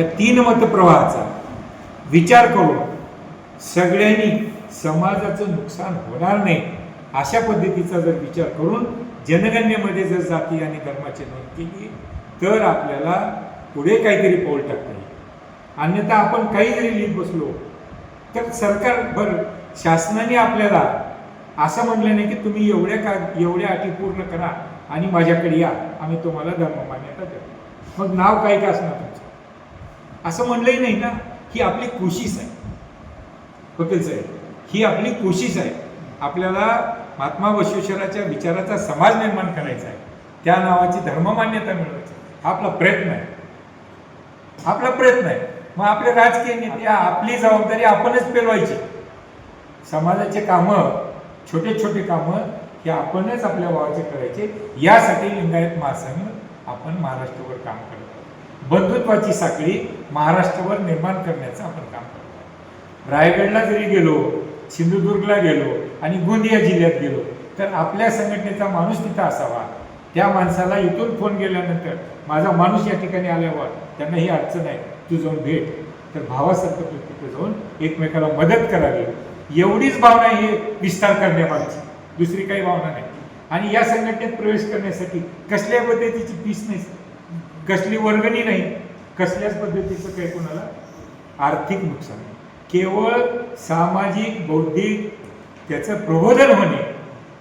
त्या तीन मतप्रवाहाचा विचार करून सगळ्यांनी समाजाचं नुकसान होणार नाही अशा पद्धतीचा जर विचार करून जनगणनेमध्ये जर जाती आणि धर्माची नोंद केली तर आपल्याला पुढे काहीतरी पाऊल टाकता येईल. अन्यथा आपण काही जरी लिहित बसलो तर सरकार बरं शासनाने आपल्याला असं म्हणलं नाही की तुम्ही एवढ्या अटी पूर्ण करा आणि माझ्याकडे या, आम्ही तुम्हाला धर्म मान्यता देतो. मग नाव काय का असणार तुमचं असं म्हणलंही नाही ना. ही आपली कोशिश आहे वकील साहेब, ही आपली कोशिश आहे. आपल्याला महात्मा बसवेश्वराच्या विचाराचा समाज निर्माण करायचा आहे, त्या नावाची धर्ममान्यता मिळवायची, हा आपला प्रयत्न आहे. आपला प्रयत्न आहे. मग आपले राजकीय नेते आपली जबाबदारी आपणच पेलवायची. समाजाचे कामं, छोटे छोटे कामं हे आपणच आपल्या भावाचे करायचे. यासाठी लिंगायत महासंघ आपण महाराष्ट्रावर काम करतो. बंधुत्वाची साखळी महाराष्ट्रावर निर्माण करण्याचं आपण काम करतो. रायगडला जरी गेलो, सिंधुदुर्गला गेलो आणि गोंदिया जिल्ह्यात गेलो तर आपल्या संघटनेचा माणूस तिथं असावा. त्या माणसाला इथून फोन गेल्यानंतर माझा माणूस या ठिकाणी आल्यावर त्यांना ही अडचण आहे, तू जाऊन भेट, तर भावासारखं तू तिथे जाऊन एकमेकाला मदत करावी. एवढीच भावना ही विस्तार करण्यामागची, दुसरी काही भावना नाही. आणि या संघटनेत प्रवेश करण्यासाठी कसल्या पद्धतीची फीस नाही, कसली वर्गणी नाही, कसल्याच पद्धतीचं काही कोणाला आर्थिक नुकसान नाही. केवळ सामाजिक बौद्धिक त्याचं प्रबोधन होणे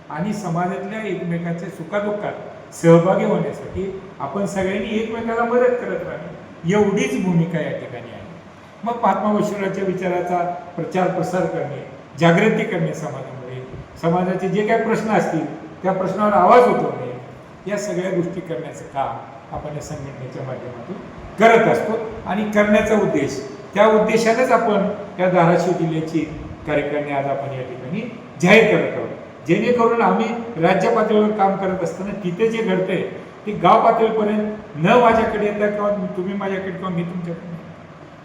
आणि समाजातल्या एकमेकांच्या सुखादुःखात सहभागी होण्यासाठी आपण सगळ्यांनी एकमेकाला मदत करत राहणे, एवढीच भूमिका या ठिकाणी आहे. मग महात्मा बसवेश्वराच्या विचाराचा प्रचार प्रसार करणे, जागृती करणे समाजामध्ये, समाजाचे जे काही प्रश्न असतील त्या प्रश्नावर आवाज उठवणे, या सगळ्या गोष्टी करण्याचं काम आपण या संघटनेच्या माध्यमातून करत असतो. आणि करण्याचा उद्देश, त्या उद्देशानेच आपण या धाराशिव जिल्ह्याची कार्यकारिणी आज आपण या ठिकाणी जाहीर करत आहोत. जेणेकरून आम्ही राज्य पातळीवर काम करत असताना तिथे जे घडतंय ते गाव पातळीपर्यंत न माझ्याकडे येता किंवा तुम्ही माझ्याकडे किंवा मी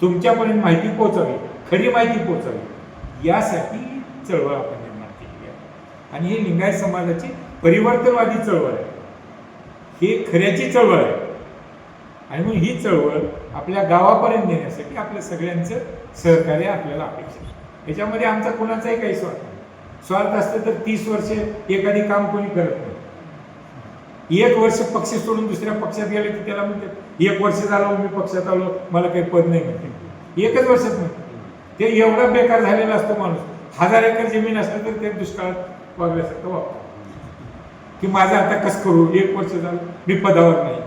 तुमच्यापर्यंत माहिती पोहोचावी, खरी माहिती पोहोचावी, यासाठी चळवळ आपण निर्माण केली आहे. आणि हे लिंगायत समाजाची परिवर्तनवादी चळवळ आहे, ही खऱ्याची चळवळ आहे. आणि मग ही चळवळ आपल्या गावापर्यंत नेण्यासाठी आपल्या सगळ्यांचं सहकार्य आपल्याला अपेक्षित आहे. याच्यामध्ये आमचा कोणाचाही काही स्वार्थ नाही. स्वार्थ असतं तर 30 वर्ष एखादी काम कोणी करत नाही. 1 वर्ष पक्ष सोडून दुसऱ्या पक्षात गेले की त्याला म्हणतात 1 वर्ष झालं मी पक्षात आलो, मला काही पद नाही म्हणते. 1च वर्षात म्हणते. ते एवढा बेकार झालेला असतो माणूस. 1000 एकर जमीन असलं तर ते दुष्काळात वागल्यासारखं वागतो की माझं आता कसं करू, 1 वर्ष झालं मी पदावर नाही.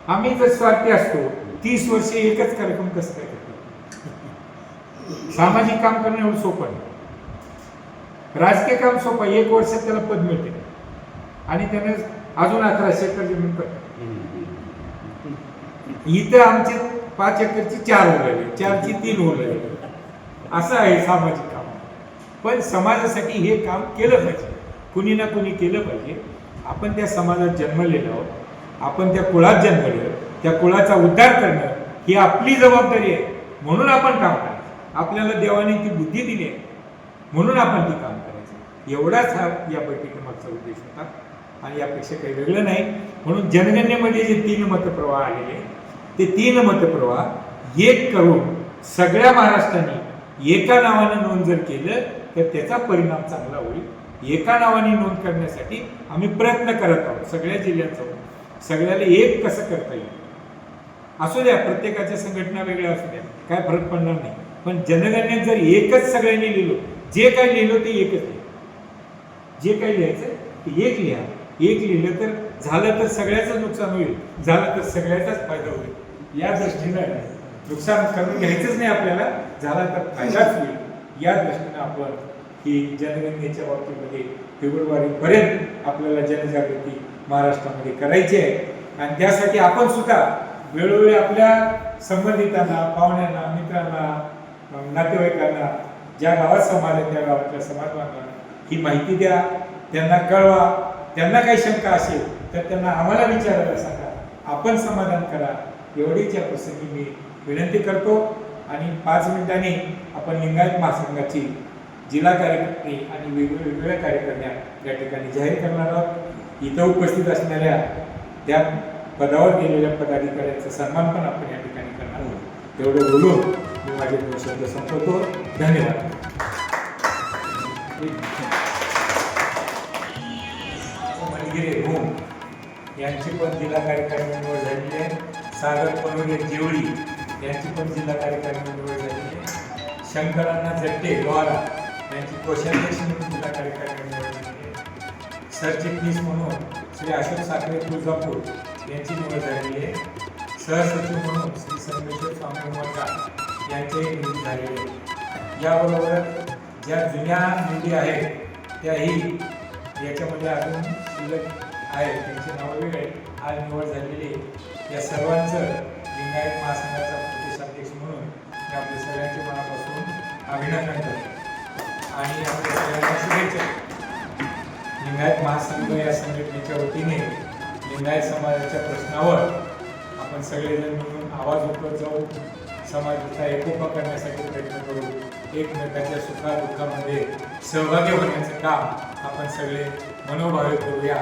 आम्ही जर स्वार्थी असतो 30 वर्ष एकच कार्यक्रम कसं काय करतो. सामाजिक काम करणं एवढं सोपं नाही. राजकीय काम सोपं, 1 वर्षात त्याला पद मिळते आणि त्याने अजून 1100 एकर जमीन करते. इथं आमचे 5 एकरची 4 उरलेले, 4ची 3 उरलेले, असं आहे सामाजिक काम. पण समाजासाठी हे काम केलं पाहिजे, कुणी ना कुणी केलं पाहिजे. आपण त्या समाजात जन्मलेलो आहोत, आपण त्या कुळात जन्मले, त्या कुळाचा उद्धार करणं ही आपली जबाबदारी आहे. म्हणून आपण काम करायचं. आपल्याला देवाने ती बुद्धी दिली आहे म्हणून आपण ती काम करायचं. एवढाच हा या बैठकीमागचा उद्देश होता आणि यापेक्षा काही वेगळं नाही. म्हणून जनगणनेमध्ये जे 3 मतप्रवाह आलेले ते 3 मतप्रवाह एक करून सगळ्या महाराष्ट्राने एका नावानं नोंद जर केलं तर त्याचा परिणाम चांगला होईल. एका नावाने नोंद करण्यासाठी आम्ही प्रयत्न करत आहोत. सगळ्या जिल्ह्यात जाऊन सगळ्याला एक कसं करता येईल. असू द्या, प्रत्येकाच्या संघटना वेगळ्या असू द्या, काय फरक पडणार नाही. पण जनगणनेत जर एकच सगळ्यांनी लिहिलं, जे काही लिहिलं ते एकच लिहा, जे काही लिहायचं ते एक लिहा. एक लिहिलं तर झालं तर सगळ्याचं नुकसान होईल, झालं तर सगळ्याचाच फायदा होईल. या दृष्टीनं नुकसान करून घ्यायचंच नाही आपल्याला, झाला तर फायदाच होईल. या दृष्टीनं आपण ही जनगणनेच्या बाबतीमध्ये फेब्रुवारीपर्यंत आपल्याला जनजागृती महाराष्ट्रामध्ये करायची आहे. आणि त्यासाठी आपण सुद्धा वेळोवेळी आपल्या संबंधितांना, पाहुण्यांना, मित्रांना, नातेवाईकांना, ज्या गावात समाज आहे त्या गावातल्या समाज बांधवांना ही माहिती द्या, त्यांना कळवा. त्यांना काही शंका असेल तर त्यांना आम्हाला विचारायला सांगा, आपण समाधान करा. एवढीच या प्रसंगी मी विनंती करतो. आणि 5 मिनिटांनी आपण लिंगायत महासंघाची जिल्हा कार्यकारिणी आणि वेगवेगळ्या कार्यकारिण्या या ठिकाणी जाहीर करणार आहोत. इथं उपस्थित असणाऱ्या त्या पदावर गेलेल्या पदाधिकाऱ्यांचा सन्मान पण आपण या ठिकाणी करणार आहोत. तेवढं बोलून मी माझे 2 शब्द संपवतो. धन्यवाद. मनगिरे होम यांची पण जिल्हा कार्यकारी निवड झालेली आहे. सागर पनोरे जेवळी यांची पण जिल्हा कार्यकारी निवड झालेली आहे. शंकरांना जट्टे लोहारा यांची कोषाध्यक्ष म्हणून जिल्हा कार्यकारी निवड झालेली आहे. सरचिटणीस म्हणून श्री अशोक साखरे तुळजापूर यांची निवड झालेली आहे. सहसचिव म्हणून श्री संगमेश्वर स्वामी उमरगा यांचीही निवड झालेली आहे. याबरोबर ज्या जुन्या निधी आहेत त्याही याच्यामध्ये अजून शिल्लक आहेत, त्यांची नावं वेगळे आज निवड झालेली आहे. या सर्वांचं लिंगायत महासंघाचा प्रदेशाध्यक्ष म्हणून मी आपल्या सगळ्यांचे मनापासून अभिनंदन करतो आणि आपल्या सगळ्यांना शुभेच्छा. लिंगायत महासंघ या संघटनेच्या वतीने लिंगायत समाजाच्या प्रश्नावर आपण सगळेजण मिळून आवाज उठवत जाऊ, समाजाचा एकोपा करण्यासाठी प्रयत्न करू, एकमेकाच्या सुखादुःखामध्ये सहभागी होण्याचं काम आपण सगळे मनोभावे करूया.